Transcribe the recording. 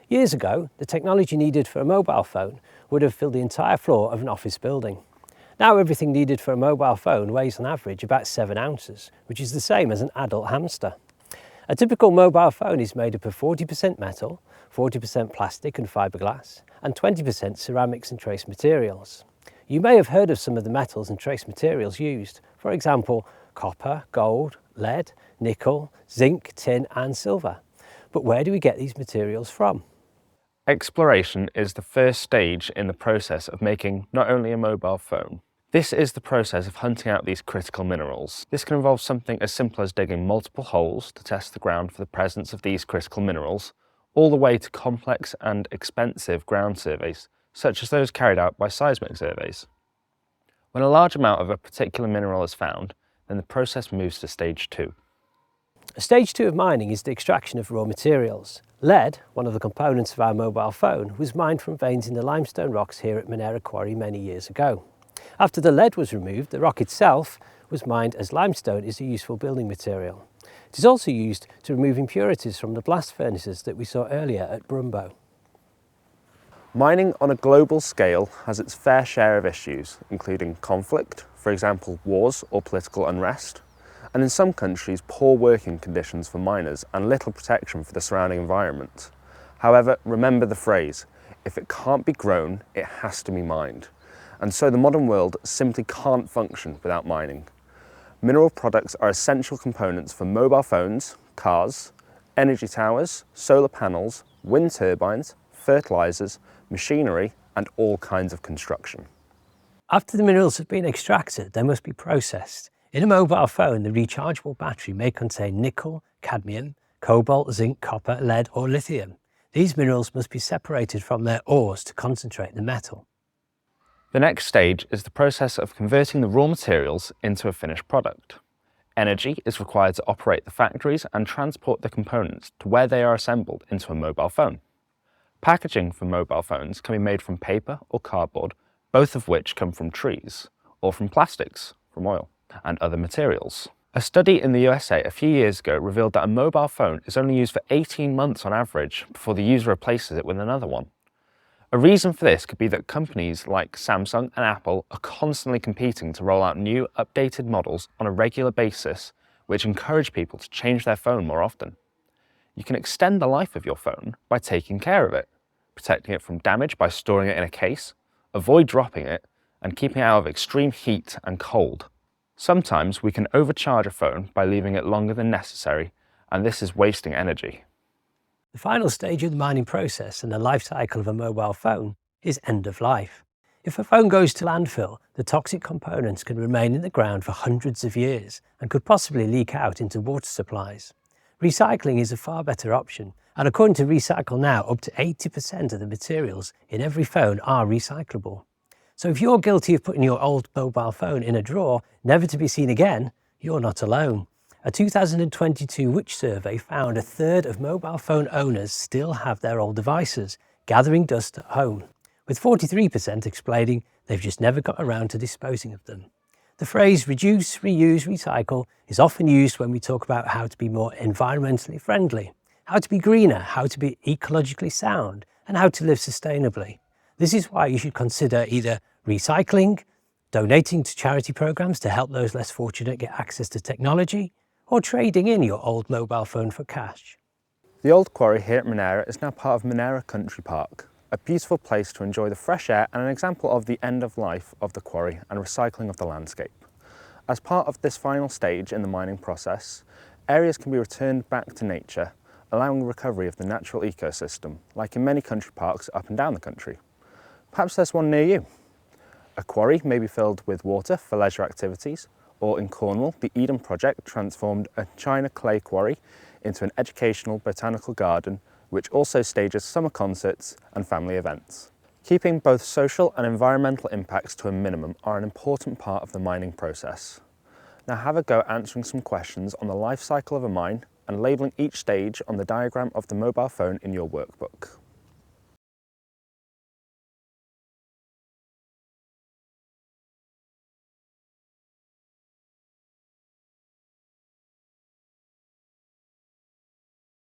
Years ago, the technology needed for a mobile phone would have filled the entire floor of an office building. Now everything needed for a mobile phone weighs on average about 7 ounces, which is the same as an adult hamster. A typical mobile phone is made up of 40% metal, 40% plastic and fiberglass, and 20% ceramics and trace materials. You may have heard of some of the metals and trace materials used, for example, copper, gold, lead, nickel, zinc, tin and silver. But where do we get these materials from? Exploration is the first stage in the process of making not only a mobile phone. This is the process of hunting out these critical minerals. This can involve something as simple as digging multiple holes to test the ground for the presence of these critical minerals, all the way to complex and expensive ground surveys, such as those carried out by seismic surveys. When a large amount of a particular mineral is found, then the process moves to stage 2. Stage 2 of mining is the extraction of raw materials. Lead, one of the components of our mobile phone, was mined from veins in the limestone rocks here at Monera Quarry many years ago. After the lead was removed, the rock itself was mined as limestone is a useful building material. It is also used to remove impurities from the blast furnaces that we saw earlier at Brumbo. Mining on a global scale has its fair share of issues, including conflict, for example wars or political unrest, and in some countries poor working conditions for miners and little protection for the surrounding environment. However, remember the phrase, if it can't be grown, it has to be mined. And so the modern world simply can't function without mining. Mineral products are essential components for mobile phones, cars, energy towers, solar panels, wind turbines, fertilizers, machinery, and all kinds of construction. After the minerals have been extracted, they must be processed. In a mobile phone, the rechargeable battery may contain nickel, cadmium, cobalt, zinc, copper, lead or lithium. These minerals must be separated from their ores to concentrate the metal. The next stage is the process of converting the raw materials into a finished product. Energy is required to operate the factories and transport the components to where they are assembled into a mobile phone. Packaging for mobile phones can be made from paper or cardboard, both of which come from trees, or from plastics, from oil, and other materials. A study in the USA a few years ago revealed that a mobile phone is only used for 18 months on average before the user replaces it with another one. A reason for this could be that companies like Samsung and Apple are constantly competing to roll out new, updated models on a regular basis, which encourage people to change their phone more often. You can extend the life of your phone by taking care of it, protecting it from damage by storing it in a case, avoid dropping it, and keeping it out of extreme heat and cold. Sometimes we can overcharge a phone by leaving it longer than necessary, and this is wasting energy. The final stage of the mining process and the life cycle of a mobile phone is end of life. If a phone goes to landfill, the toxic components can remain in the ground for hundreds of years and could possibly leak out into water supplies. Recycling is a far better option, and according to Recycle Now, up to 80% of the materials in every phone are recyclable. So if you're guilty of putting your old mobile phone in a drawer, never to be seen again, you're not alone. A 2022 Which survey found a third of mobile phone owners still have their old devices, gathering dust at home, with 43% explaining they've just never got around to disposing of them. The phrase reduce, reuse, recycle is often used when we talk about how to be more environmentally friendly, how to be greener, how to be ecologically sound, and how to live sustainably. This is why you should consider either recycling, donating to charity programs to help those less fortunate get access to technology, or trading in your old mobile phone for cash. The old quarry here at Monera is now part of Monera Country Park, a beautiful place to enjoy the fresh air and an example of the end of life of the quarry and recycling of the landscape. As part of this final stage in the mining process, areas can be returned back to nature, allowing recovery of the natural ecosystem, like in many country parks up and down the country. Perhaps there's one near you. A quarry may be filled with water for leisure activities, or in Cornwall, the Eden Project transformed a China clay quarry into an educational botanical garden, which also stages summer concerts and family events. Keeping both social and environmental impacts to a minimum are an important part of the mining process. Now have a go answering some questions on the life cycle of a mine and labelling each stage on the diagram of the mobile phone in your workbook.